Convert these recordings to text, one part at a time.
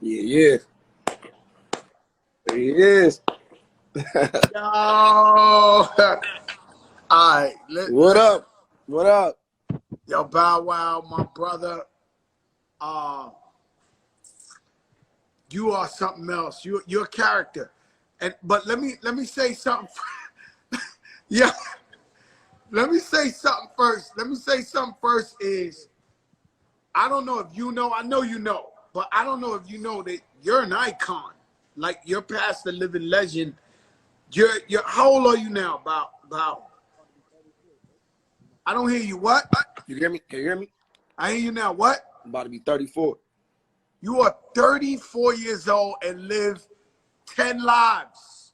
Yeah. He is. Yo. All right. What up? What up? Yo, Bow Wow, my brother. You are something else. You're a character. But let me say something. Yeah. Let me say something first. Is I don't know if you know, I know you know, but I don't know if you know that you're an icon. Like you're past the living legend. You're how old are you now? About I don't hear you. What? You hear me? Can you hear me? I hear you now. What? I'm about to be 34. You are 34 years old and live 10 lives.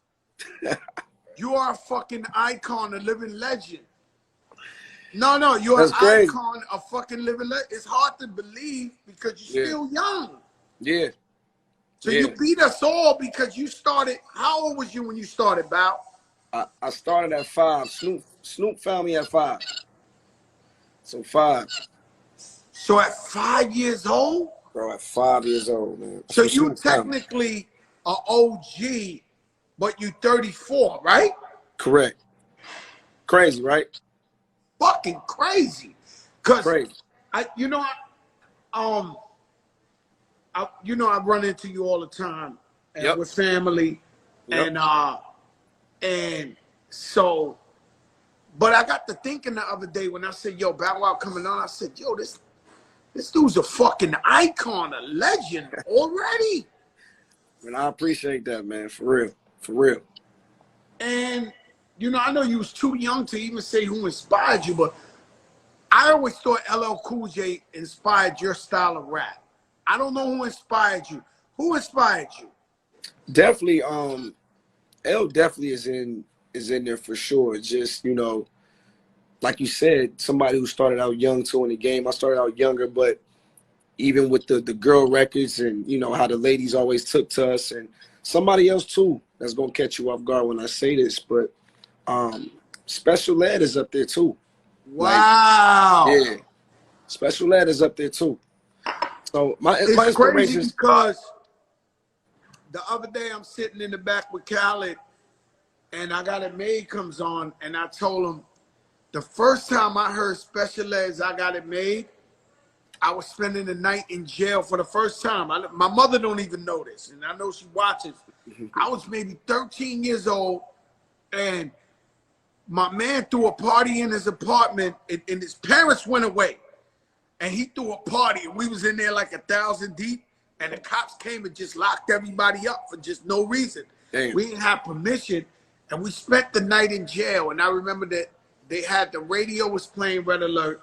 You are a fucking icon, a living legend. No, you're That's an crazy. icon, a fucking living legend. It's hard to believe because you're still young. Yeah. So you beat us all because you started. How old was you when you started, Bow? I started at 5. Snoop found me at 5. So 5. So at 5 years old? Bro, at 5 years old, man. So you technically are OG, but you 34, right? Correct. Crazy, right? Fucking crazy. Cause Crazy. I run into you all the time, and with family, and so. But I got to thinking the other day when I said, "Yo, Bow Wow coming on," I said, "Yo, this dude's a fucking icon, a legend already." And I appreciate that, man. For real. For real. And I know you was too young to even say who inspired you, but I always thought LL Cool J inspired your style of rap. I don't know who inspired you. Who inspired you? Definitely, L definitely is in there for sure. Just, like you said, somebody who started out young too in the game. I started out younger, but even with the girl records and how the ladies always took to us, and somebody else too that's gonna catch you off guard when I say this, but Special Ed is up there too. Wow. Yeah, Special Ed is up there too. So my it's crazy because the other day I'm sitting in the back with Khaled, and I Got It Made comes on, and I told him the first time I heard Special Ed's I Got It Made, I was spending the night in jail for the first time. My mother don't even know this, and I know she watches. I was maybe 13 years old, and my man threw a party in his apartment, and his parents went away. And he threw a party, and we was in there like 1,000 deep, and the cops came and just locked everybody up for just no reason. Damn. We didn't have permission, and we spent the night in jail. And I remember that they had the radio was playing Red Alert,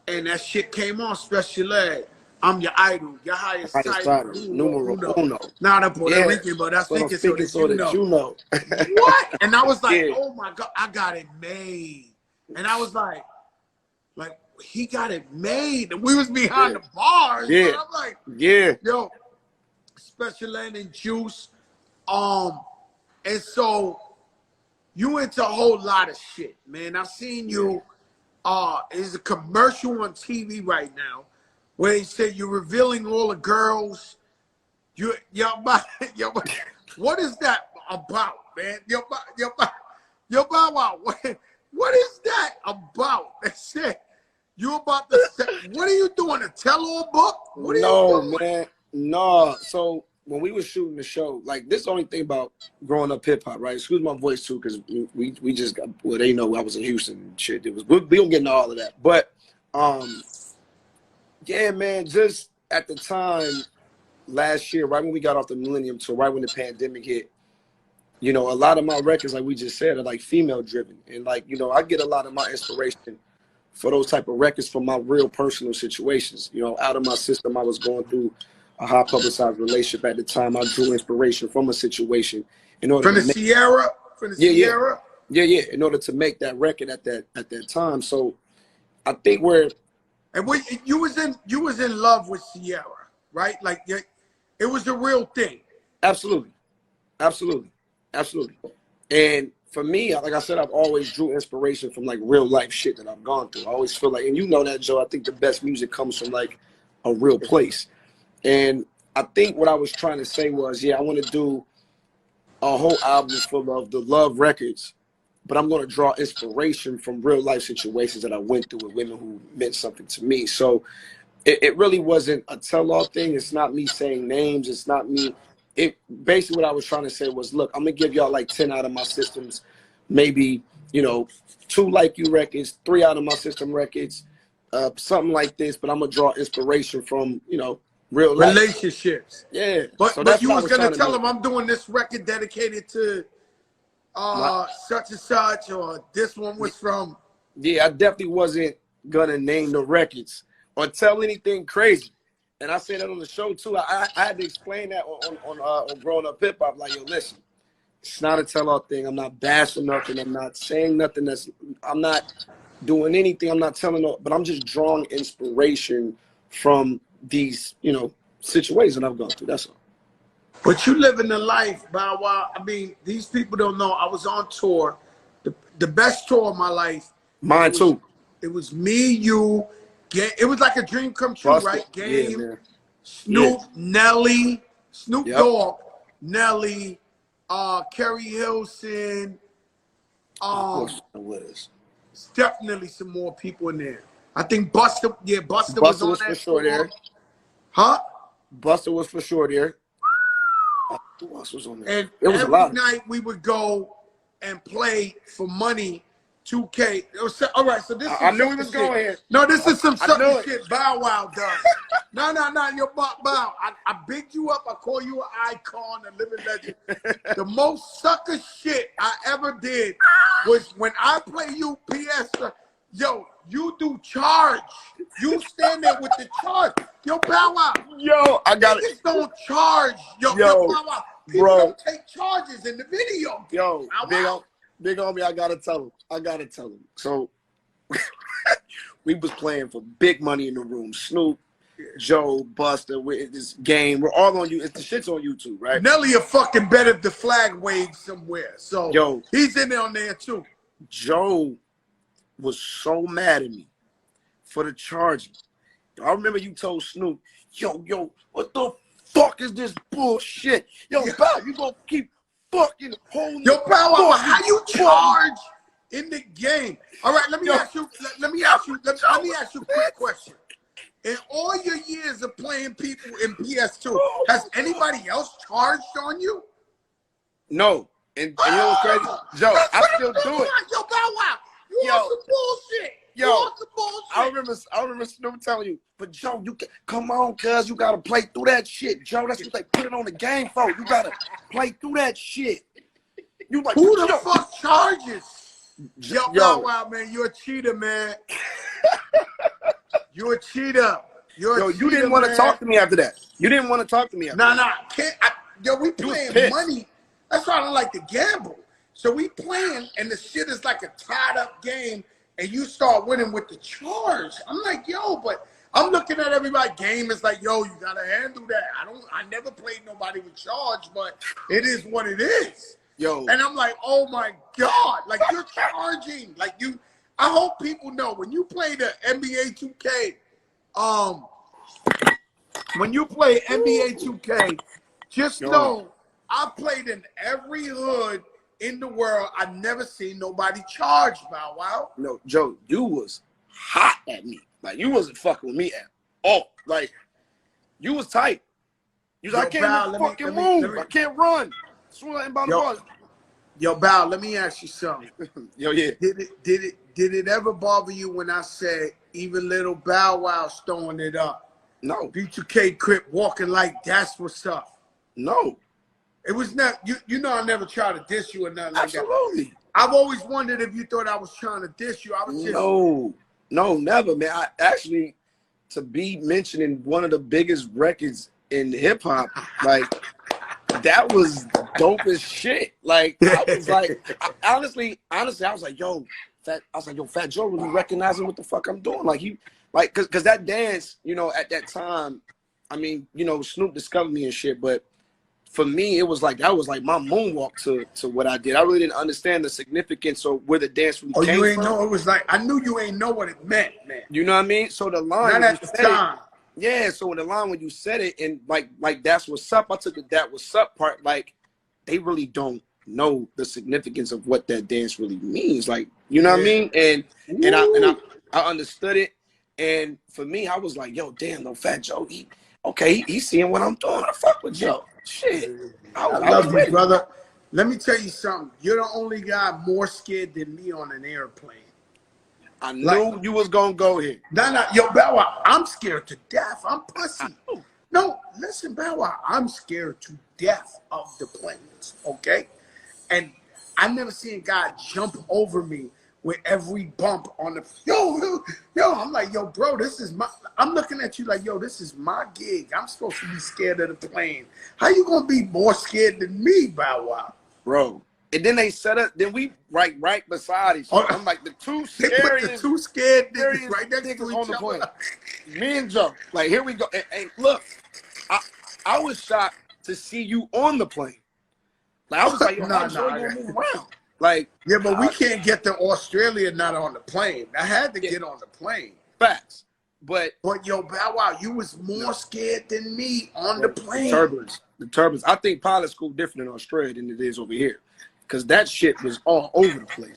and that shit came on, Special Ed. I'm your idol, your highest title, numero uno. Now that Puerto Rican, but I'm speaking so that you know. What? And I was like, oh my God, I got it made. And I was like, he got it made, and we was behind the bars. Yeah. And I'm like, yo, Special Ed and Juice. And so you into a whole lot of shit, man. I seen you. There's a commercial on TV right now where they say you're revealing all the girls. What is that about, man? Yo, Bow Wow, what is that about? That's it. You about to say, what are you doing? A tell-all book? What are you doing? Man. No. So when we were shooting the show, like this is the only thing about growing up hip hop, right? Excuse my voice too, because we just got, well, they know I was in Houston and shit. We don't get into all of that. But yeah, man, just at the time last year, right when we got off the Millennium Tour, right when the pandemic hit, a lot of my records, like we just said, are like female driven. And like, I get a lot of my inspiration for those type of records from my real personal situations. Out of my system, I was going through a high publicized relationship at the time. I drew inspiration from a situation in order from the Sierra. Yeah. In order to make that record at that time. So I think you was in love with Sierra, right? Like it was the real thing. Absolutely. And for me, like I said, I've always drew inspiration from like real life shit that I've gone through. I always feel like, and you know that, Joe, I think the best music comes from like a real place. And I think what I was trying to say was, yeah, I want to do a whole album full of the love records, but I'm going to draw inspiration from real life situations that I went through with women who meant something to me. So it really wasn't a tell-all thing. It's not me saying names. It's not me. It basically what I was trying to say was, look, I'm gonna give y'all like 10 out of my systems, maybe, you know, 2 Like You records, 3 out of my system records, something like this. But I'm gonna draw inspiration from, you know, real life relationships. Yeah. But So that's you what I was was gonna trying to tell do. them I'm doing this record dedicated to My, such and such, or this one was from. yeah, I definitely wasn't gonna name the records or tell anything crazy. And I said that on the show too. I had to explain that on Growing Up Hip Hop. Like, yo, listen, it's not a tell-all thing. I'm not bashing nothing. I'm not saying nothing I'm not doing anything. I'm not telling no, but I'm just drawing inspiration from these, you know, situations I've gone through. That's all. But you living the life, Bow Wow. I mean, these people don't know. I was on tour, the best tour of my life. Mine too. It was me, you, it was like a dream come true, Busted. right? Yeah, Game, man. Snoop, Yeah. Nelly, Snoop Yep. Dogg, Nelly, Kerry Hilson. With us. Definitely some more people in there. I think Busta, Busta was Buster on was that for sure tour. there. Huh? Buster was for sure there. Who else was on there? And It was a every lot. night we would go and play for money, 2K. All right, so this is I knew he was shit. going here. No, this is some I knew sucker it. shit Bow Wow does. No, yo, Bow. I bigged you up. I call you an icon, a living legend. The most sucker shit I ever did was when I play you PS. Yo, you do charge. You stand there with the charge. Yo, Bow Wow. Yo, I got it. Niggas don't charge. Yo, Bow Wow. People bro. don't take charges in the video. Yo, Bow big on me. I gotta tell him. So we was playing for big money in the room. Snoop, Joe, Buster, this game. We're all on you. It's the shit's on YouTube, right? Nelly a fucking bet if the flag waved somewhere. So yo, he's in there on there too. Joe was so mad at me for the charging. I remember you told Snoop, yo, what the fuck is this bullshit? Yo, Bow, you gonna keep fucking holding. Yo, Bow Wow, how you charge in the game? All right, let me ask you a quick question. In all your years of playing people in PS2, has anybody else charged on you? No. And you know what's crazy? Joe, I still do it. Yo, Bow Wow, you on some bullshit. Yo, you on some bullshit. I remember Snoop telling you, but Joe, you can come on, cuz you gotta play through that shit. Joe, that's what they put it on the game for. You gotta play through that shit. You like, who the fuck charges? Yo, Bow Wow, man, you're a cheater, man. You're a cheater. You didn't want to talk to me after that. You didn't want to talk to me after that. Nah. We playing money. That's why I don't like to gamble. So we playing, and the shit is like a tied up game, and you start winning with the charge. I'm like, yo, but I'm looking at everybody. Game is like, yo, you gotta handle that. I never played nobody with charge, but it is what it is. Yo. And I'm like, oh my God, like you're charging. Like I hope people know when you play the NBA 2K, when you play NBA 2K, just know I played in every hood in the world. I never seen nobody charge, Bow Wow. No, Joe, you was hot at me. Like, you wasn't fucking with me at all. Like, you was tight. You was like, I can't even fucking move. I can't run. Yo, Bow, let me ask you something. Yo, yeah. Did it ever bother you when I said even little Bow Wow's throwing it up? No. B2K Crip walking like that's what's up. No. It was not, you know, I never tried to diss you or nothing like that. Absolutely. I've always wondered if you thought I was trying to diss you. I was just. No, never, man. I actually, to be mentioning one of the biggest records in hip hop, like, that was dope as shit. Like, I was like, honestly, I was like, yo, Fat Joe really recognizing what the fuck I'm doing. Like, cause that dance, you know, at that time, I mean, you know, Snoop discovered me and shit, but for me, it was like, that was like my moonwalk to what I did. I really didn't understand the significance of where the dance really came you ain't from. know, it was like, I knew you ain't know what it meant, man. You know what I mean? So the line, not at the time. Yeah, so in the line when you said it, and like that's what's up, I took the that what's up part, like they really don't know the significance of what that dance really means. Like, you know what I mean? And I understood it. And for me, I was like, yo, damn, no Fat Joe. He's seeing what I'm doing. I fuck with Joe. Shit. I I was love you, with it. brother. Let me tell you something. You're the only guy more scared than me on an airplane. I knew you was gonna go here. Nah, yo, Bow Wow, I'm scared to death. I'm I pussy. knew. No, listen, Bow Wow, I'm scared to death of the planes, okay? And I never seen a guy jump over me with every bump on the yo. I'm like, yo, bro, this is my. I'm looking at you like, yo, this is my gig. I'm supposed to be scared of the plane. How you gonna be more scared than me, Bow Wow? Bro. And then they set up, then we right beside each other. I'm like the two They put the scariest two scared niggas scariest right next to niggas each on the other. plane. Me and Joe. Like, here we go. And look, I was shocked to see you on the plane. Like, I was like, yo, how Joe you gonna move around? Like, Yeah, but we can't get to Australia not on the plane. I had to get on the plane. facts. But yo, Bow Wow, you was more scared than me on the plane. The turbulence. I think pilot school different in Australia than it is over here. Because that shit was all over the place.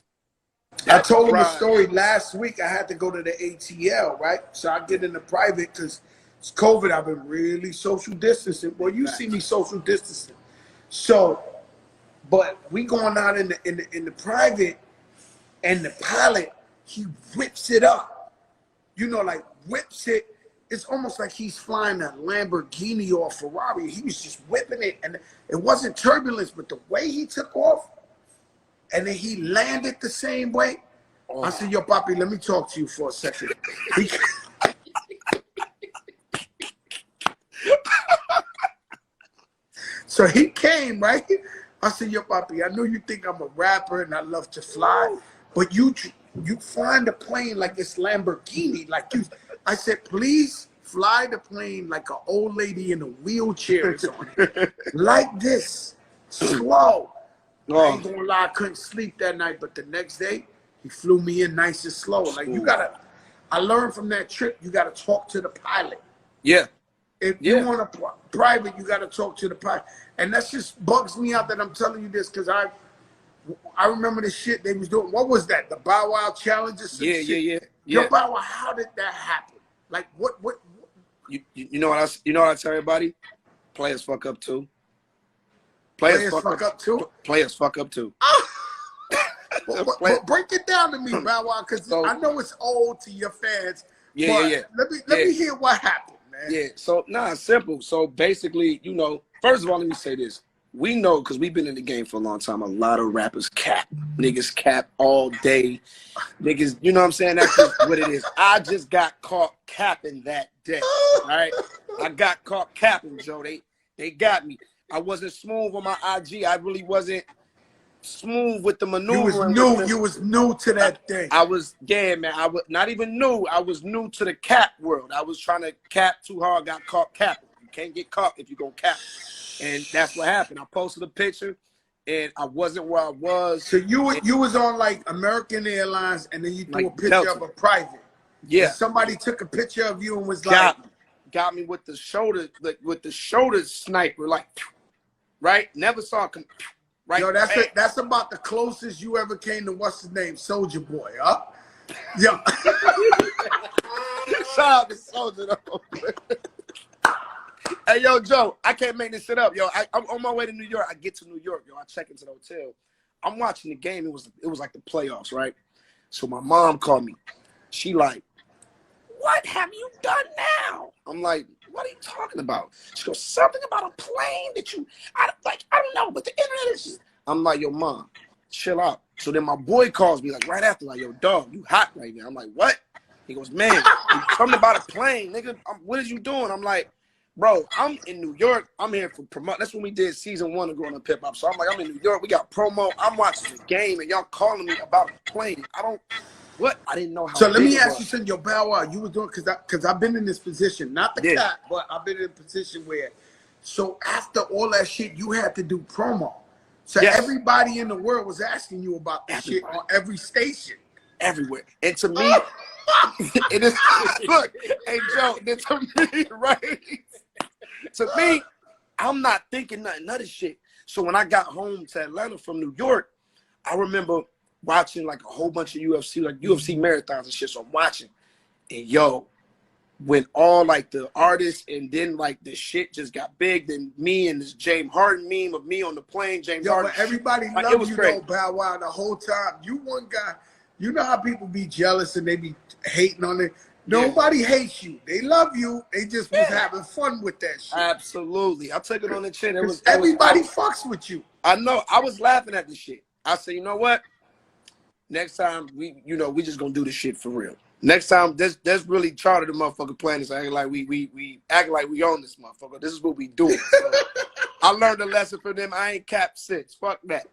I told him a story last week. I had to go to the ATL, right? So I get in the private because it's COVID. I've been really social distancing. Well, you see me social distancing. So, but we going out in the private, and the pilot, he whips it up. You know, like whips it. It's almost like he's flying a Lamborghini or a Ferrari. He was just whipping it, and it wasn't turbulence, but the way he took off, and then he landed the same way. Oh. I said, yo, Papi, let me talk to you for a second. So he came, right? I said, yo, Papi, I know you think I'm a rapper and I love to fly, but you flying the plane like it's Lamborghini. Like you, I said, please fly the plane like an old lady in a wheelchair is on it. Like this, slow. I ain't gonna lie, I couldn't sleep that night, but the next day, he flew me in nice and slow. Like, you gotta, I learned from that trip, you gotta talk to the pilot. Yeah. If you want a private, you gotta talk to the pilot. And that just bugs me out that I'm telling you this, because I remember the shit they was doing. What was that? The Bow Wow challenge or some shit? Yeah. Yo, Bow Wow, how did that happen? Like, what? You know what I tell everybody? Players fuck up too. Players fuck up too? Players fuck up too. But break it down to me, Bow Wow, because I know it's old to your fans. Yeah. Let me hear what happened, man. Yeah, so it's simple. So basically, you know, first of all, let me say this. We know, because we've been in the game for a long time, a lot of rappers cap. Niggas cap all day. Niggas, you know what I'm saying? That's just what it is. I just got caught capping that day, all right? I got caught capping, Joe. They got me. I wasn't smooth on my IG. I really wasn't smooth with the maneuvering. You was new to that thing. I was, man. I was not even new. I was new to the cap world. I was trying to cap too hard, got caught capping. You can't get caught if you're going to cap. And that's what happened. I posted a picture, and I wasn't where I was. So you was on like American Airlines, and then you threw a picture Delta. Of a private. Yeah. And somebody took a picture of you and was got me with the shoulder, sniper, like, right? Never saw him. Right. Yo, that's about the closest you ever came to what's his name, Soldier Boy, huh? Yo. Shout out to Soldier though. Hey, yo, Joe, I can't make this shit up, yo. I'm on my way to New York. I get to New York, yo. I check into the hotel. I'm watching the game. It was like the playoffs, right? So my mom called me. She like, what have you done now? I'm like, what are you talking about? She goes, something about a plane that I don't know, but the internet is just. I'm like, yo, mom, chill out. So then my boy calls me like right after, like, yo, dog, you hot right now. I'm like, what? He goes, man, something about a plane, nigga. What is you doing? I'm like, bro, I'm in New York. I'm here for promote. That's when we did season 1 of Growing Up Hip Hop. So I'm like, I'm in New York. We got promo. I'm watching the game, and y'all calling me about a plane. I didn't know how. So let me ask you something, yo, Bow Wow, you was doing, because I've been in this position, not the cat, but I've been in a position where, so after all that shit, you had to do promo. So everybody in the world was asking you about this shit on every station. Everywhere. And to me, It is. Look, hey Joe, then to me, right? To me, I'm not thinking nothing of this shit. So when I got home to Atlanta from New York, I remember watching like a whole bunch of UFC, like UFC marathons and shit. So I'm watching, and yo, when all like the artists and then like the shit just got big, then me and this James Harden meme of me on the plane, James Yo, Harden. but everybody Like, it loved was you great. though, Bow Wow, the whole time. You one guy. You know how people be jealous and they be hating on it. Nobody hates you. They love you. They just was having fun with that shit. Absolutely. I took it on the chin. Everybody fucks with you. I know. I was laughing at the shit. I said, you know what? Next time we just gonna do this shit for real. Next time, that's really charter the motherfucking planets acting like we act like we own this motherfucker. This is what we doing. So I learned a lesson from them. I ain't capped since. Fuck that.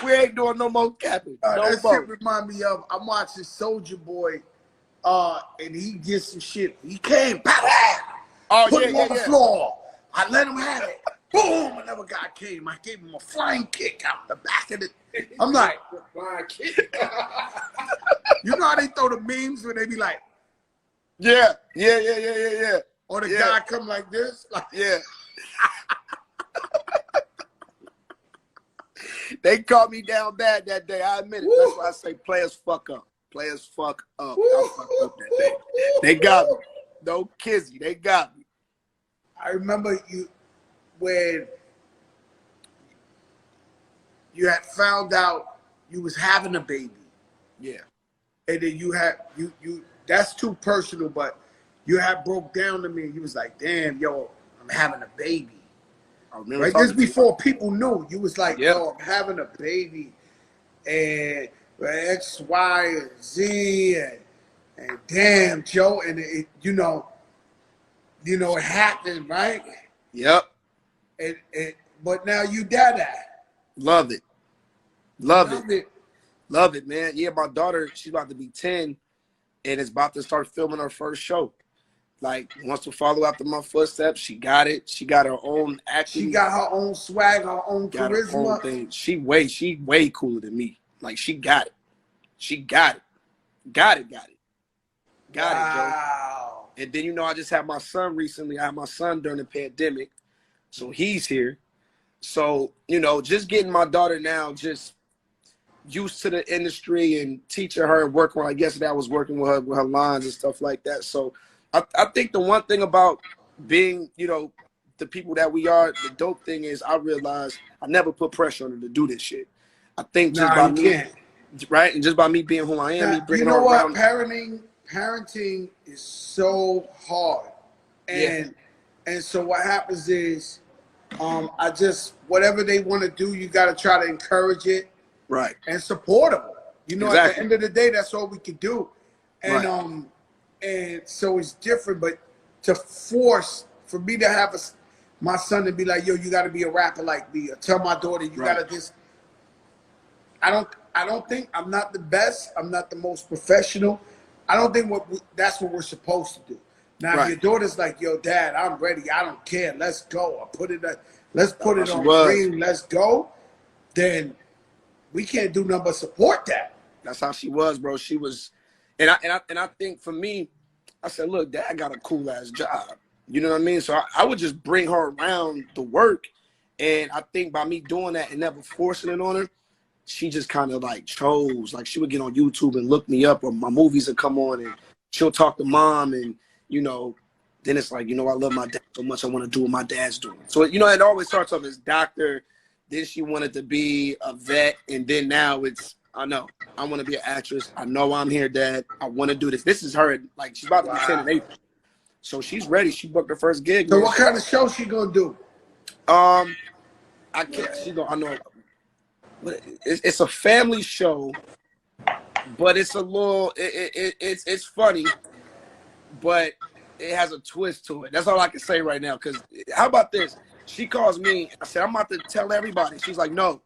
We ain't doing no more capping. No that more. shit remind me of, I'm watching Soldier Boy, and he gets some shit. He came, put him on the floor. I let him have it. Boom, another guy came. I gave him a flying kick out the back of it. I'm like, flying kick. You know how they throw the memes when they be like, Yeah. Or the guy come like this? Like, yeah. They caught me down bad that day. I admit it. Woo. That's why I say players fuck up. Players fuck up. I fucked up that day. They got me. No kizzy. They got me. I remember you when you had found out you was having a baby. Yeah. And then you had you that's too personal, but you had broke down to me and you was like, damn, yo, I'm having a baby. I remember right, just before people knew, you was like, yo, I'm having a baby, and X, Y, and Z, and damn, Joe, and it, you know, it happened, right? Yep. But now you dada. Love it. Love it, man. Yeah, my daughter, she's about to be 10, and is about to start filming her first show. Like, wants to follow after my footsteps. She got it. She got her own acting. She got her own swag, her own charisma. Her own thing. She way cooler than me. Like, she got it. She got it. Got it, Joe. And then, I just had my son recently. I had my son during the pandemic. So he's here. So, just getting my daughter now just used to the industry and teaching her and working with her. I guess that was working with her lines and stuff like that. So I think the one thing about being, the people that we are, the dope thing is I realized I never put pressure on her to do this shit. I think just by me, right? And just by me being who I am, me bringing her around. Parenting is so hard. And so what happens is whatever they want to do, you got to try to encourage it. Right. And support them. At the end of the day, that's all we can do. And and so it's different, but for me to have my son to be like, yo, you got to be a rapper like me, or tell my daughter you got to this. I don't think I'm not the best. I'm not the most professional. I don't think that's what we're supposed to do. Now, if your daughter's like, yo, Dad, I'm ready. I don't care. Let's go. Let's put it on screen. Let's go. Then we can't do nothing but support that. That's how she was, bro. She was, and I think for me, I said, look, Dad got a cool ass job. You know what I mean? So I would just bring her around the work, and I think by me doing that and never forcing it on her, she just kind of like chose. Like, she would get on YouTube and look me up, or my movies would come on, and she'll talk to Mom, and then it's like, I love my dad so much, I want to do what my dad's doing. So it always starts off as doctor. Then she wanted to be a vet, and then now it's, I know, I want to be an actress. I know I'm here, Dad. I want to do this. This is her, like, she's about to be 10 in April. So she's ready. She booked her first gig. So what kind of show she gonna do? I can't, I know, it's a family show, but it's a little, it's funny, but it has a twist to it. That's all I can say right now. Because how about this? She calls me. I said, I'm about to tell everybody. She's like, no,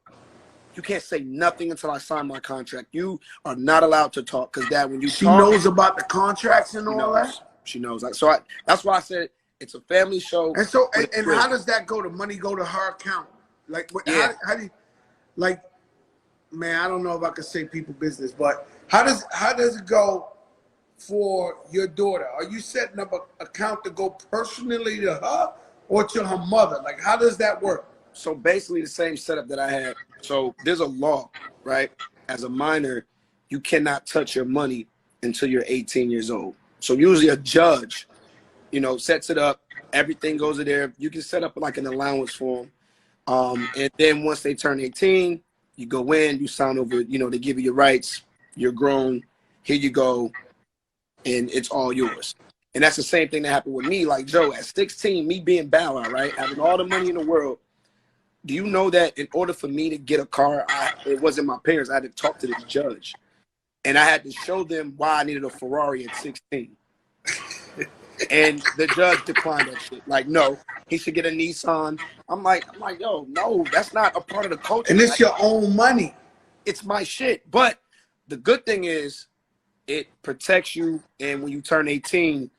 you can't say nothing until I sign my contract. You are not allowed to talk. Because, Dad, when you talk. She knows about the contracts and all that? She knows. So that's why I said it's a family show. And so, and how does that go? The money go to her account? Like, how do you, like, man, I don't know if I could say people business, but How does it go for your daughter? Are you setting up an account to go personally to her or to her mother? Like, how does that work? So basically the same setup that I had. So there's a law, right? As a minor, you cannot touch your money until you're 18 years old. So usually a judge, sets it up. Everything goes in there. You can set up like an allowance for them. And then once they turn 18, you go in, you sign over, they give you your rights. You're grown. Here you go. And it's all yours. And that's the same thing that happened with me. Like Joe, at 16, me being Bow Wow, right? Having all the money in the world. Do you know that in order for me to get a car, it wasn't my parents. I had to talk to this judge. And I had to show them why I needed a Ferrari at 16. And the judge declined that shit. Like, no, he should get a Nissan. I'm like, yo, no, that's not a part of the culture. And it's your own money. It's my shit. But the good thing is it protects you. And when you turn 18,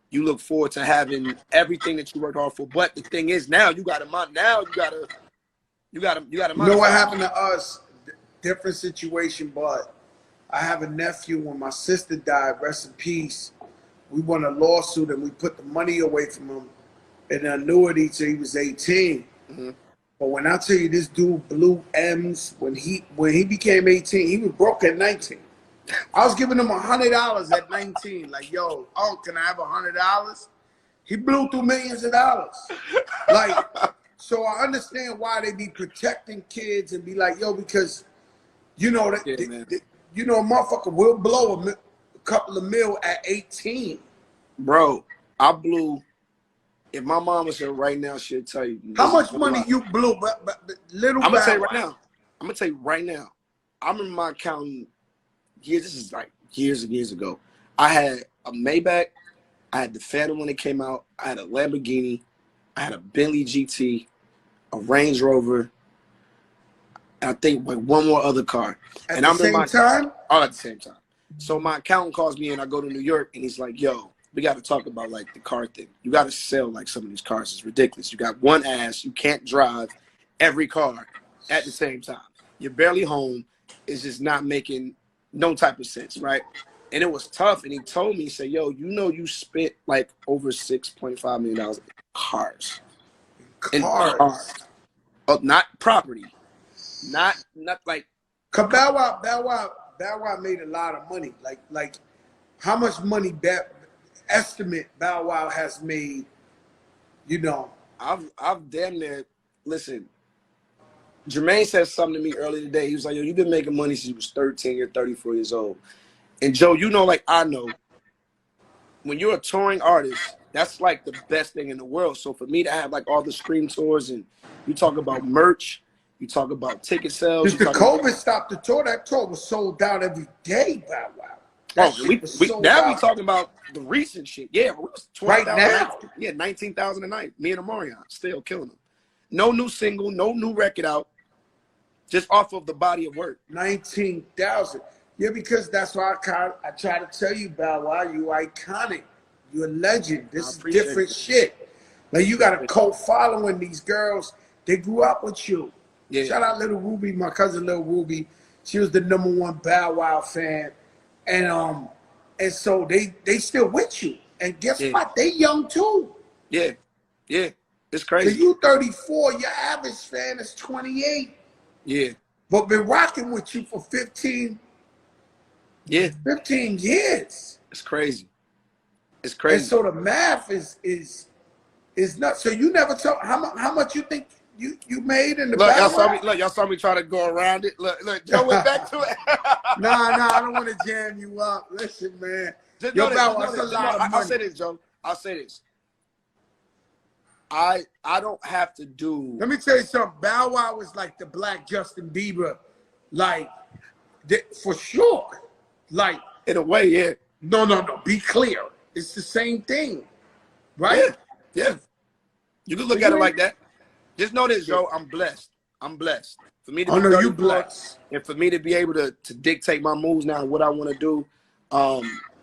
you look forward to having everything that you worked hard for. But the thing is, now you got to You know what happened to us? Different situation, but I have a nephew. When my sister died, rest in peace, we won a lawsuit and we put the money away from him in an annuity till he was 18. Mm-hmm. But when I tell you this dude blew M's when he became 18, he was broke at 19. I was giving him $100 at 19. Like, yo, can I have $100? He blew through millions of dollars. Like, so I understand why they be protecting kids and be like, yo, because a motherfucker will blow a couple of mil at 18. Bro, I blew. If my mom was here right now, she'll tell you. How much money you blew? But little. I'm gonna tell you right now. I remember my accountant. This is like years and years ago. I had a Maybach. I had the Phantom when it came out. I had a Lamborghini. I had a Bentley GT, a Range Rover. And I think like one more other car. At the same time? All at the same time. So my accountant calls me and I go to New York and he's like, yo, we got to talk about like the car thing. You got to sell like some of these cars. It's ridiculous. You got one ass. You can't drive every car at the same time. You're barely home. It's just not making no type of sense, right? And it was tough. And he told me, he said, yo, you spent like over $6.5 million in cars. In cars. Oh, not property. Not like. Cause Bow Wow made a lot of money. Like how much money estimate Bow Wow has made, I've damn near, listen, Jermaine said something to me earlier today. He was like, yo, you've been making money since you was 13 or 34 years old. And Joe, like I know, when you're a touring artist, that's like the best thing in the world. So for me to have like all the stream tours and you talk about merch, you talk about ticket sales. Since the COVID stopped the tour, that tour was sold out every day, Bow Wow. We talking about the recent shit. Yeah, we was 20, right now. Yeah, 19,000 a night. Me and Amarion still killing them. No new single, no new record out. Just off of the body of work. 19,000. Yeah, because that's why I try to tell you, Bow Wow, you iconic. You're a legend. This is different shit. Like you got a cult following. These girls, they grew up with you. Yeah. Shout out Little Ruby, my cousin Little Ruby. She was the #1 Bow Wow fan. And so they still with you. And guess what? They young too. Yeah. Yeah. It's crazy. So you 34, your average fan is 28. Yeah. But been rocking with you for 15 years. It's crazy. It's crazy. And so the math is nuts. So you never told how much you think you made in the y'all saw me try to go around it. Look, Joe went back to it. Nah, I don't want to jam you up. Listen, man. I'll say this, Joe. I'll say this. I don't have to do. Let me tell you something. Bow Wow was like the Black Justin Bieber, like for sure. Like in a way, yeah. No. Be clear. It's the same thing, right? Yeah. You can look at it like that. Just know this, Joe. I'm blessed. For me to be you blessed, and for me to be able to dictate my moves now, what I want to do.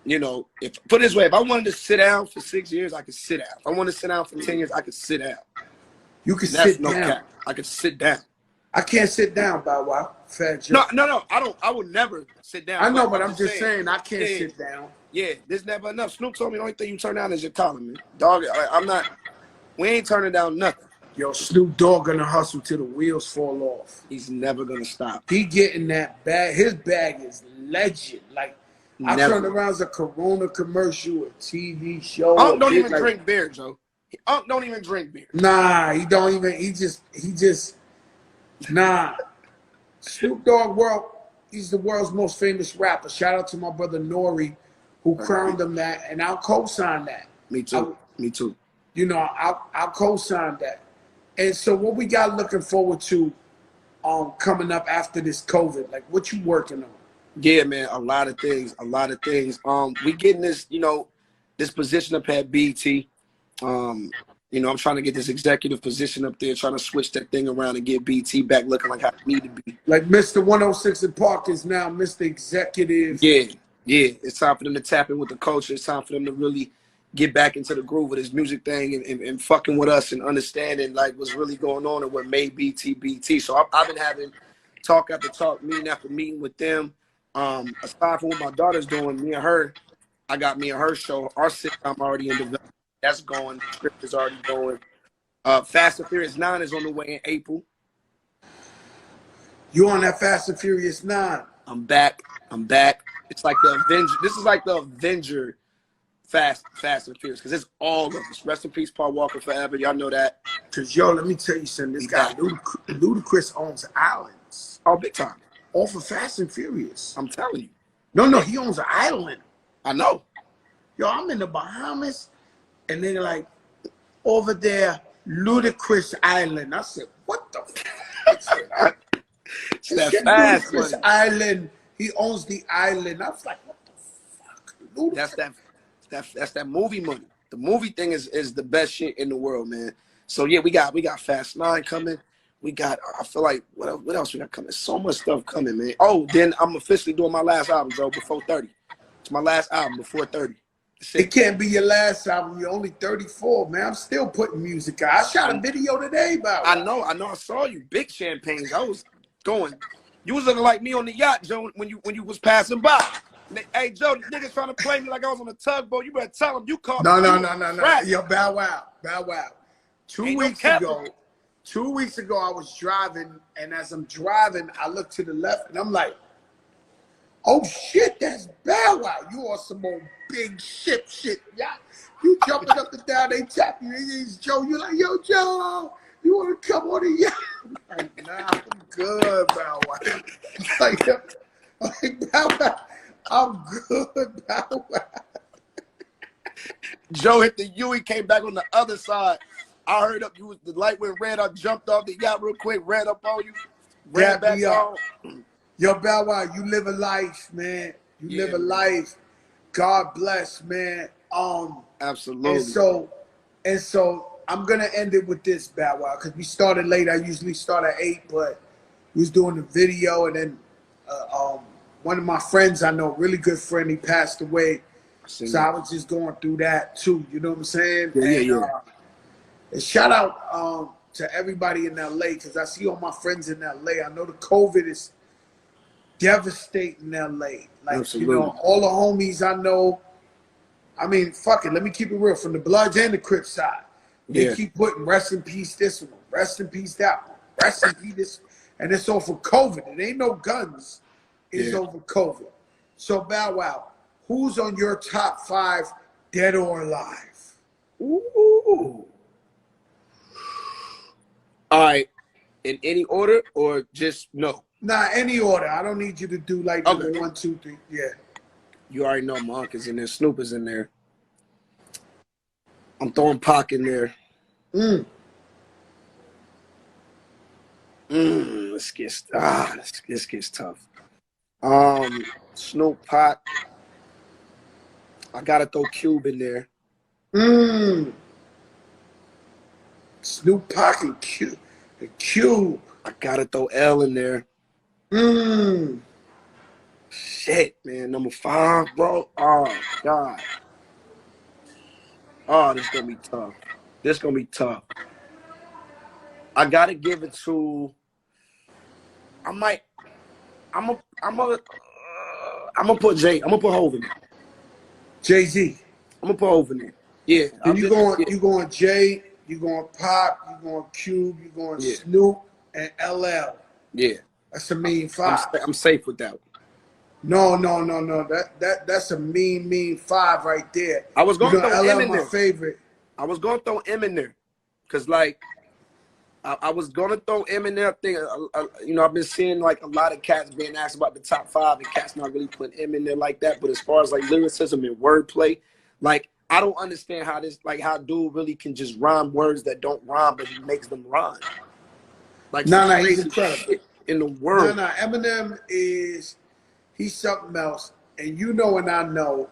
If put it this way, if I wanted to sit down for 6 years, I could sit down. If I want to sit down for 10 years, I could sit down. You can sit down. Cap. I could sit down. I can't sit down, Bow Wow. Fat No, Joe. no, no. I would never sit down. I know, But but I'm I'm just just saying. saying I can't Yeah, sit down. yeah. There's never enough. Snoop told me the only thing you turn down is your collar, man. Dog, I'm not. We ain't turning down nothing. Yo, Snoop Dogg gonna hustle till the wheels fall off. He's never gonna stop. He getting that bag. His bag is legend. Like I turned Never. around as a Corona commercial, a TV show, Unc a don't bit even like. drink beer, Joe. Unc don't even drink beer. Nah, he don't even. He just. Nah. Snoop Dogg he's the world's most famous rapper. Shout out to my brother Nori, who crowned him that, and I'll co-sign that. Me too. Me too. You know, I'll co-sign that. And so, what we got looking forward to, coming up after this COVID? Like, what you working on? Yeah, man, a lot of things, a lot of things. We getting this, this position up at BT. I'm trying to get this executive position up there, trying to switch that thing around and get BT back looking like how it need to be. Like Mr. 106 in Park is now Mr. Executive. Yeah, yeah. It's time for them to tap in with the culture. It's time for them to really get back into the groove of this music thing and fucking with us and understanding like what's really going on and what made BT BT. So I've been having talk after talk, meeting after meeting with them. Aside from what my daughter's doing, I got me and her show. Our sitcom already in development. That's going. The script is already going. Fast and Furious 9 is on the way in April. You on that Fast and Furious 9? I'm back. It's like the Avenger. This is like the Avenger Fast and Furious because it's all of us. Rest in peace, Paul Walker forever. Y'all know that. Cause yo, let me tell you something. This guy Ludacris owns islands. Oh, big time. Off of Fast and Furious. I'm telling you. No, he owns an island. I know. Yo, I'm in the Bahamas, and they're like, over there, Ludacris Island. I said, what the fuck? It's that fast Ludacris money. Island. He owns the island. I was like, what the fuck? Ludacris. That's that movie money. The movie thing is the best shit in the world, man. So yeah, we got Fast 9 coming. We got, I feel like, what else we got coming? So much stuff coming, man. Oh, then I'm officially doing my last album, Joe, before 30. It's my last album before 30. It can't be your last album. You're only 34, man. I'm still putting music out. I shot a video today about it. I know. I saw you. Big champagnes. I was going. You was looking like me on the yacht, Joe, when you was passing by. Hey, Joe, the niggas trying to play me like I was on a tugboat. You better tell them you called me. No. Yo, Bow Wow. 2 weeks ago, I was driving, and as I'm driving, I look to the left, and I'm like, oh shit, that's Bow Wow. You on some old big shit. Yeah. You jumping up and down, they tap you. It's Joe. You're like, yo, Joe, you want to come on the yacht? I'm like, nah, I'm good, Bow Wow. like Bow Wow, I'm good, Bow Wow. Joe hit the U. He came back on the other side. I heard up. The light went red. I jumped off the yacht real quick. Ran up on you. Ran back on. Yo, Bow Wow, you live a life, man. You live a life. God bless, man. Absolutely. And so I'm gonna end it with this, Bow Wow, because we started late. I usually start at 8, but we was doing the video, and then one of my friends I know, really good friend, he passed away. So I was just going through that too. You know what I'm saying? Yeah. And shout out to everybody in LA, because I see all my friends in LA. I know the COVID is devastating LA. Like, absolutely. You know, all the homies I know. I mean, fuck it. Let me keep it real. From the Bloods and the Crips side, they keep putting rest in peace this one, rest in peace that one, rest in peace this, and it's all for COVID. It ain't no guns. It's over COVID. So Bow Wow, who's on your top 5, dead or alive? Ooh. All right. In any order or just no? Nah, any order. I don't need you to do like okay. 1, 2, 3. Yeah. You already know Monk is in there. Snoop is in there. I'm throwing Pac in there. This gets tough. Snoop, Pac. I gotta throw Cube in there. Snoop, Pac, and Cube. I gotta throw L in there. Shit, man. Number 5, bro. Oh, God. Oh, this gonna be tough. I gotta give it to I might. I'm gonna put Jay. I'm gonna put Hov in there. Jay-Z. I'm gonna put Hov in there. Yeah, So I'm just. Yeah, you going Jay, you going Pop, you going Cube, you going yeah, Snoop and LL. yeah. That's a mean I'm five. I'm safe with that one. No, no, no, no. That's a mean five right there. I was You gonna know, throw M LL in my there. favorite. I was gonna throw M in there, cause like I was gonna throw M in there. I think you know I've been seeing like a lot of cats being asked about the top five, and cats not really putting M in there like that. But as far as like lyricism and wordplay, like I don't understand how this like how dude really can just rhyme words that don't rhyme, but he makes them rhyme. Like some No, no, he's crazy incredible. shit in the No, world. no, Eminem is he's something else. And you know and I know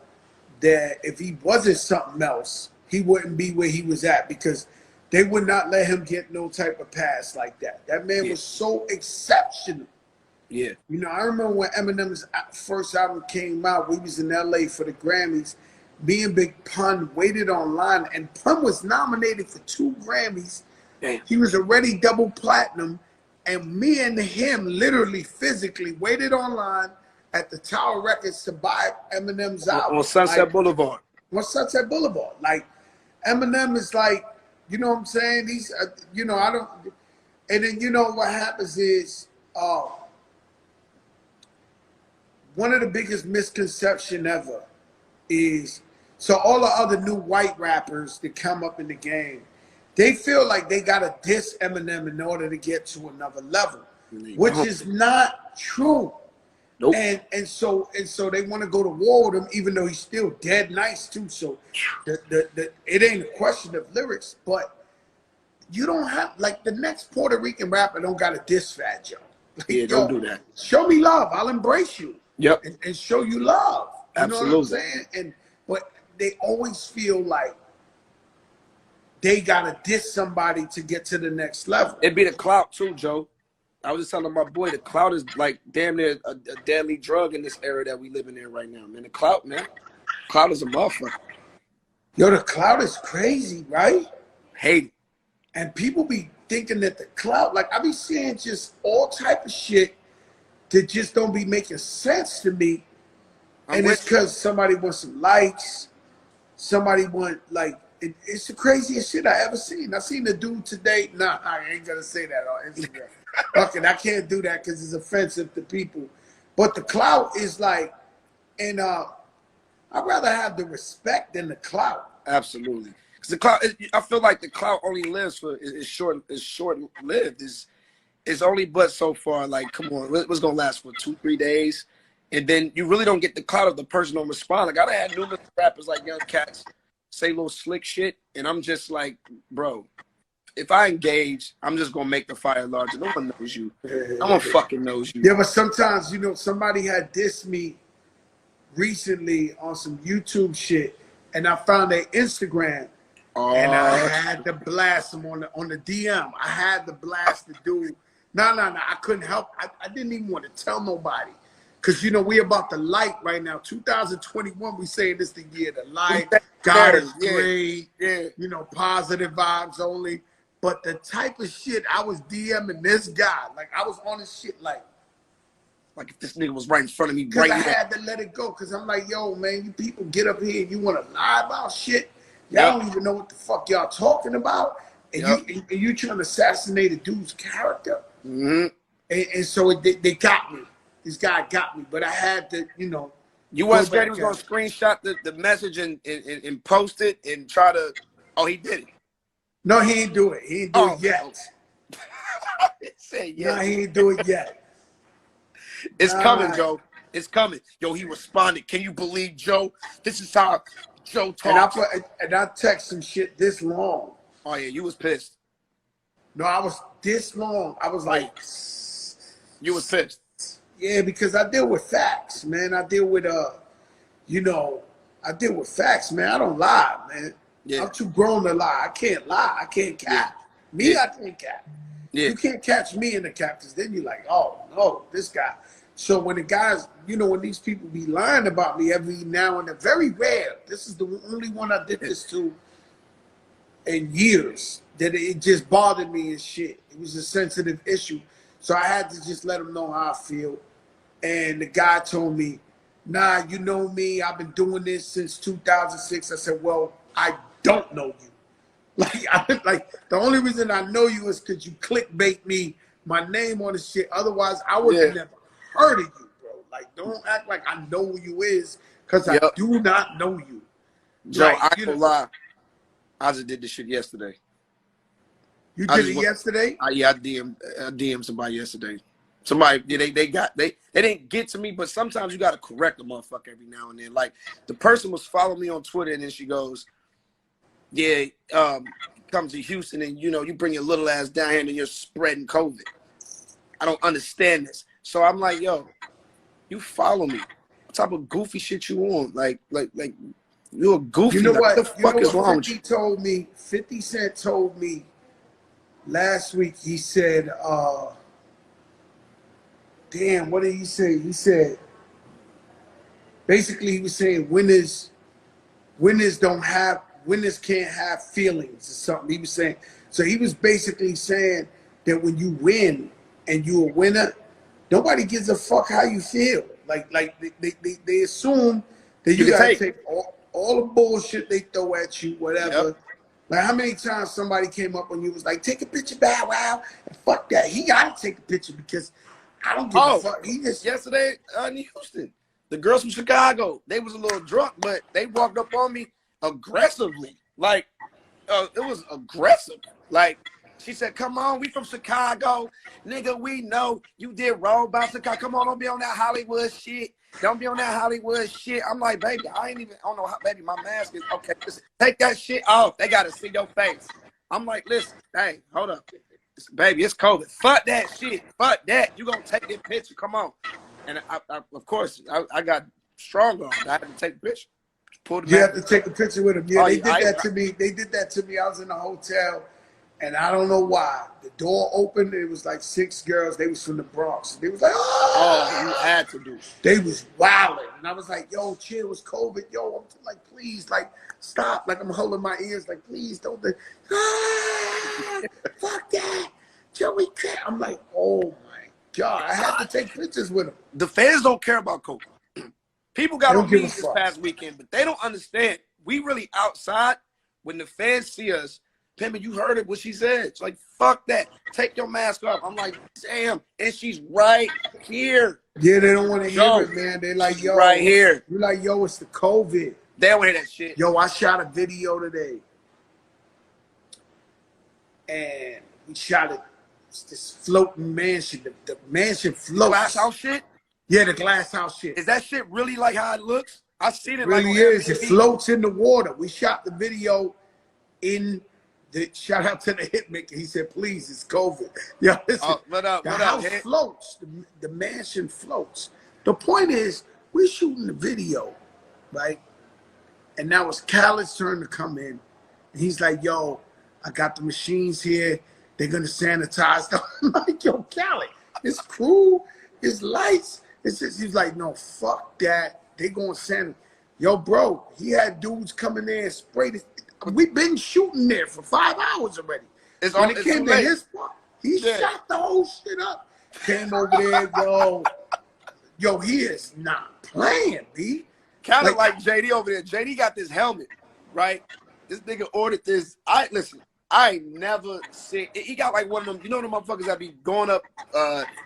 that if he wasn't something else, he wouldn't be where he was at because they would not let him get no type of pass like that. That man Yeah, was so exceptional. yeah, You know, I remember when Eminem's first album came out, we was in LA for the Grammys. Me and Big Pun waited online, and Pun was nominated for 2 Grammys. damn. He was already double platinum, and me and him literally physically waited online at the Tower Records to buy Eminem's On album. Sunset Like, Boulevard. on Sunset Boulevard. Like, Eminem is like, you know what I'm saying? He's, you know, I don't, and then you know what happens is, one of the biggest misconception ever is so all the other new white rappers that come up in the game, they feel like they gotta diss Eminem in order to get to another level, which is not true. Nope. And so they want to go to war with him, even though he's still dead nice too. So it ain't a question of lyrics, but you don't have like the next Puerto Rican rapper don't got to diss Fat Joe. Like, Yeah, don't do that. Show me love, I'll embrace you. Yep. And show you love. You know what I'm Absolutely. saying? And but they always feel like they gotta diss somebody to get to the next level. It'd be the clout too, Joe. I was just telling my boy, the clout is like damn near a deadly drug in this era that we living in right now, man. The clout, man. Clout is a motherfucker. Yo, the clout is crazy, right? Hate it. And people be thinking that the clout, like I be seeing just all type of shit that just don't be making sense to me. And it's because somebody wants some likes, somebody want like it's the craziest shit I ever seen. I seen the dude today. Nah, I ain't gonna say that on Instagram. Fucking, I can't do that because it's offensive to people. But the clout is like, and I'd rather have the respect than the clout. Absolutely. Because the clout, I feel like the clout only lives for is short lived. Is only but so far. Like, come on, what's gonna last for 2-3 days, and then you really don't get the clout if the person don't respond. Like I done had numerous rappers like Young Cats say little slick shit, and I'm just like, bro, if I engage, I'm just gonna make the fire larger. No one knows you. No one fucking knows you. Yeah, but sometimes, you know, somebody had dissed me recently on some YouTube shit, and I found their Instagram, and I had to blast them on the DM. I had to blast the dude. No, I couldn't help. I didn't even want to tell nobody. Because, you know, we about the light right now. 2021, we saying this the year the light. God is great. Yeah. You know, positive vibes only. But the type of shit I was DMing this guy, like I was on this shit like if this nigga was right in front of me because right I now. had to let it go. Because I'm like, yo, man, you people get up here and you want to lie about shit. Y'all don't even know what the fuck y'all talking about. And you trying to assassinate a dude's character. Mm-hmm. And so they got me. This guy got me. But I had to, you know. You wasn't scared he was going to screenshot the message and post it and try to, oh, he did it. No, he ain't do it. He ain't do it yet. Say yes. No, he ain't do it yet. It's coming, Joe. It's coming. Yo, he responded. Can you believe, Joe? This is how Joe talks. And I text some shit this long. Oh, yeah, you was pissed. No, I was this long. I was like. You was pissed. Yeah, because I deal with facts, man. I deal with, you know, I deal with facts, man. I don't lie, man. Yeah. I'm too grown to lie. I can't lie. I can't cap. Me, I can't cap. You can't catch me in the cap because then you're like, oh, no, this guy. So when the guys, you know, when these people be lying about me every now and then, very rare. This is the only one I did this to in years that it just bothered me and shit. It was a sensitive issue. So I had to just let him know how I feel. And the guy told me, nah, you know me. I've been doing this since 2006. I said, well, I don't know you. Like the only reason I know you is because you clickbait me, my name on the shit. Otherwise, I would have never heard of you, bro. Like, don't act like I know who you is, because I do not know you. Joe, Like, I ain't gonna lie. I just did this shit yesterday. You did it yesterday? Yeah, I DM'd somebody yesterday. Somebody, they didn't get to me, but sometimes you gotta correct a motherfucker every now and then. Like, the person was following me on Twitter, and then she goes, yeah, come to Houston, and you know, you bring your little ass down here and you're spreading COVID. I don't understand this. So I'm like, yo, you follow me. What type of goofy shit you on? Like you're a goofy. You know what what? the fuck is wrong with you? 50 Cent told me last week. He said, damn, what did he say? He said, basically he was saying winners can't have feelings or something. He was saying, so he was basically saying that when you win and you're a winner, nobody gives a fuck how you feel. Like they assume that you gotta take all the bullshit they throw at you, whatever. Yep. Like, how many times somebody came up on you was like, take a picture, Bow Wow, and fuck that. He gotta take a picture because I don't give a fuck. He just yesterday in Houston, the girls from Chicago, they was a little drunk, but they walked up on me aggressively. Like, it was aggressive. Like, she said, come on, we from Chicago. Nigga, we know you did wrong about Chicago. Come on, don't be on that Hollywood shit. Don't be on that Hollywood shit. I'm like, baby, I don't know how, baby, my mask is, okay, listen, take that shit off. They got to see your face. I'm like, listen, hey, hold up. Baby, it's COVID. Fuck that shit. Fuck that. You gonna take this picture. Come on. And I of course, I got strong on. I had to take a picture. You have to take a picture with him. Yeah, they did that to me. They did that to me. I was in a hotel, and I don't know why. The door opened. It was like 6 girls. They was from the Bronx. They was like, oh, you had to do it. They was wilding. And I was like, yo, chill, it was COVID. Yo, I'm like, please, like, stop. Like, I'm holding my ears. Like, please don't. Fuck that. Joey Crab. I'm like, oh, my God. I had to take pictures with him. The fans don't care about COVID. People got on me this past weekend, but they don't understand. We really outside. When the fans see us, Pimpin', you heard it, what she said. It's like, fuck that. Take your mask off. I'm like, damn. And she's right here. Yeah, they don't want to hear it, man. They're like, yo. Right here. You're like, yo, it's the COVID. They don't hear that shit. Yo, I shot a video today. And we shot it. It's this floating mansion. The mansion floats. Glass house shit? Yeah, the glass house shit. Is that shit really like how it looks? I seen it really like is. It floats in the water. We shot the video in the, shout out to the hitmaker. He said, please, it's COVID. Yo, listen, the house floats. The mansion floats. The point is, we're shooting the video, right? And now it's Khaled's turn to come in. And he's like, yo, I got the machines here. They're going to sanitize them. I'm like, yo, Khaled, it's crew, it's lights. It's just, he's like, no, fuck that. They going to sanitize. Yo, bro, he had dudes coming there and sprayed it. We've been shooting there for 5 hours already. When it came to his part, he shot the whole shit up. Came over there, yo, he is not playing, B. Kind of like JD over there. JD got this helmet, right? This nigga ordered this. Listen, I ain't never seen. He got like one of them. You know them motherfuckers that be going up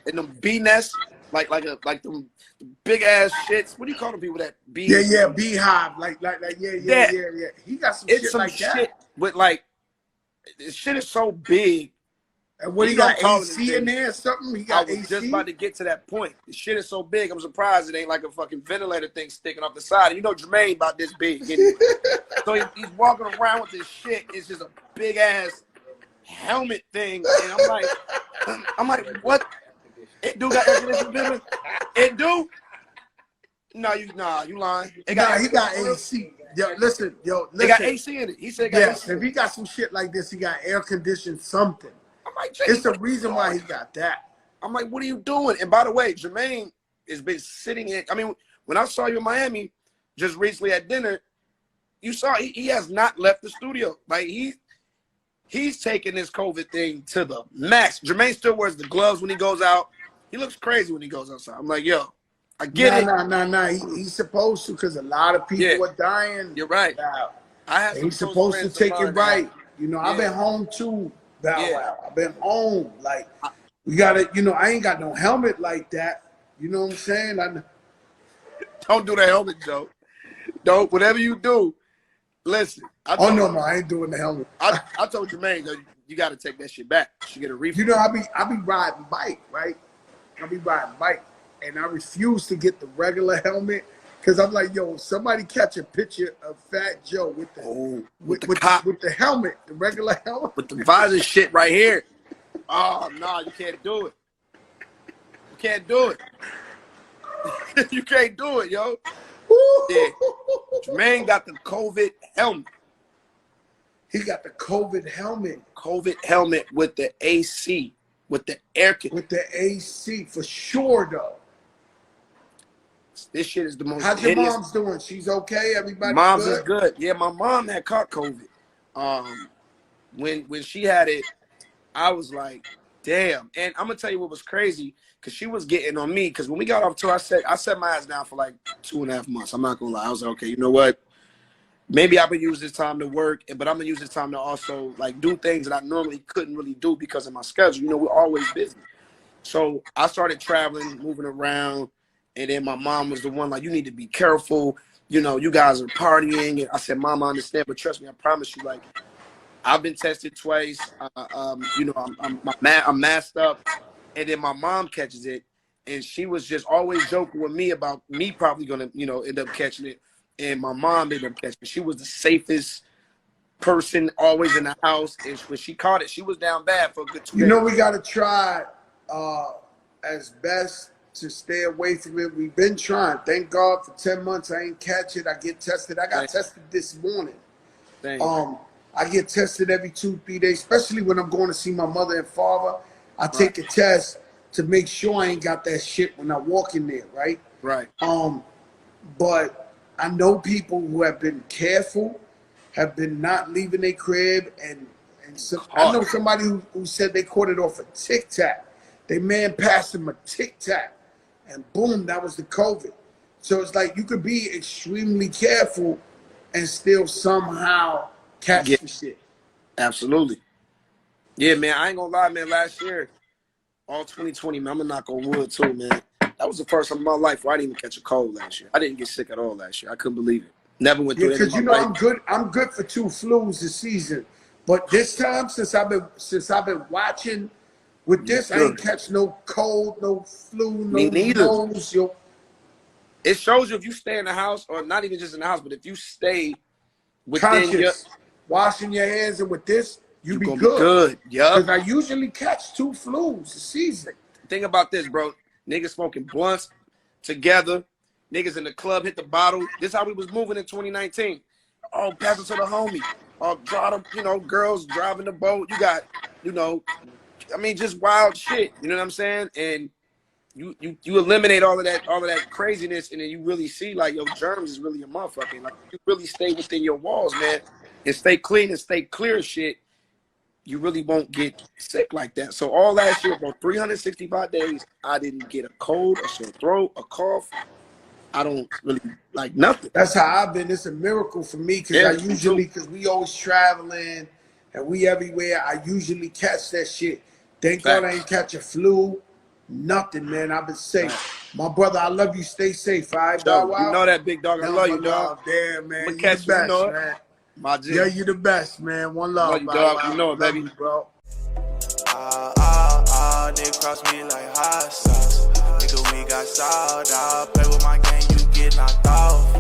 in them bee nests, like them big ass shits. What do you call them people that bee? Yeah, beehive. Yeah. He got some shit like that. Shit with like, this shit is so big. And what he got AC in there or something? He got I was AC? just about to get to that point. The shit is so big, I'm surprised it ain't like a fucking ventilator thing sticking off the side. And you know Jermaine about this big. Anyway. So he's walking around with this shit. It's just a big ass helmet thing. And I'm like, what? It do got air conditioning? It do? No, you lying. He got AC. Yo, listen. They got AC in it. He said, yes. If he got some shit like this, he got air conditioned something. I'm like, it's the reason why he got that. I'm like, what are you doing? And by the way, Jermaine has been sitting in. I mean, when I saw you in Miami just recently at dinner, you saw he has not left the studio. Like he He's taking this COVID thing to the max. Jermaine still wears the gloves when he goes out. He looks crazy when he goes outside. I'm like, yo, I get it. Nah. He's supposed to, because a lot of people are dying. You're right. Now. I have some he's supposed to take it right. You know, I've been home too. Wow. I've been home. Like, we gotta, you know, I ain't got no helmet like that. You know what I'm saying? Don't do the helmet joke. Don't. Whatever you do, listen. No, I ain't doing the helmet. I told Jermaine, you got to take that shit back. You get a refund. You know, I be riding bike, right? I be riding bike, and I refuse to get the regular helmet because I'm like, yo, somebody catch a picture of Fat Joe with the helmet, the regular helmet, with the visor shit right here. Oh no, you can't do it. You can't do it. You can't do it, yo. Yeah. Jermaine got the COVID helmet. He got the COVID helmet. COVID helmet with the AC, with the air conditioning. With the AC, for sure, though. This shit is the most. How's your mom's doing? She's okay? Everybody Mom's good? is good. Yeah, my mom had caught COVID. When she had it, I was like, damn. And I'm gonna tell you what was crazy, because she was getting on me. Because when we got off tour, I set my ass down for like 2.5 months. I'm not gonna lie. I was like, okay, you know what? Maybe I'm gonna use this time to work, but I'm gonna use this time to also like do things that I normally couldn't really do because of my schedule. You know, we're always busy. So I started traveling, moving around, and then my mom was the one like, you need to be careful. You know, you guys are partying. And I said, Mom, I understand, but trust me, I promise you, like, I've been tested twice. You know, I'm masked up, and then my mom catches it, and she was just always joking with me about me probably gonna, you know, end up catching it. And my mom ended up catching it. She was the safest person always in the house. And when she caught it, she was down bad for a good 2 days. You know, we got to try as best to stay away from it. We've been trying. Thank God for 10 months I ain't catch it. I get tested. I got tested this morning. I get tested every 2-3 days, especially when I'm going to see my mother and father. I take a test to make sure I ain't got that shit when I walk in there, right? Right. But I know people who have been careful, have been not leaving their crib, and so, I know somebody who said they caught it off a Tic Tac. They man passed them a Tic Tac, and boom, that was the COVID. So it's like you could be extremely careful and still somehow catch the shit. Absolutely. Yeah, man, I ain't gonna lie, man. Last year, all 2020, man, I'm gonna knock on wood too, man. That was the first time in my life where I didn't even catch a cold last year. I didn't get sick at all last year. I couldn't believe it. Never went through it. Because you know I'm good for 2 flus this season. But this time, since I've been watching with this, I ain't catch no cold, no flu, no nose. It shows you if you stay in the house, or not even just in the house, but if you stay within washing your hands, and with this, you be good. Good. Yeah. Because I usually catch 2 flus a season. Think about this, bro. Niggas smoking blunts together. Niggas in the club hit the bottle. This how we was moving in 2019. Oh, pass it to the homie. Oh, you know, girls driving the boat. You got, you know, I mean, just wild shit. You know what I'm saying? And you eliminate all of that craziness, and then you really see like your germs is really a motherfucking. Like, you really stay within your walls, man, and stay clean and stay clear of shit. You really won't get sick like that. So all last year, bro, 365 days, I didn't get a cold, a sore throat, a cough. I don't really like nothing. That's how I've been. It's a miracle for me, because because we always traveling and we everywhere, I usually catch that shit. Thank God I ain't catch a flu. Nothing, man. I've been safe. My brother, I love you. Stay safe, all right? Yo, you know that, big dog. I love you, dog. Damn, man. I'm catch you, know it. Man. My G. Yeah, you the best, man. One love, you, dog. You know it, baby. You, bro. Nigga cross me like hot sauce. Nigga, we got sold out. Play with my game, you get knocked off.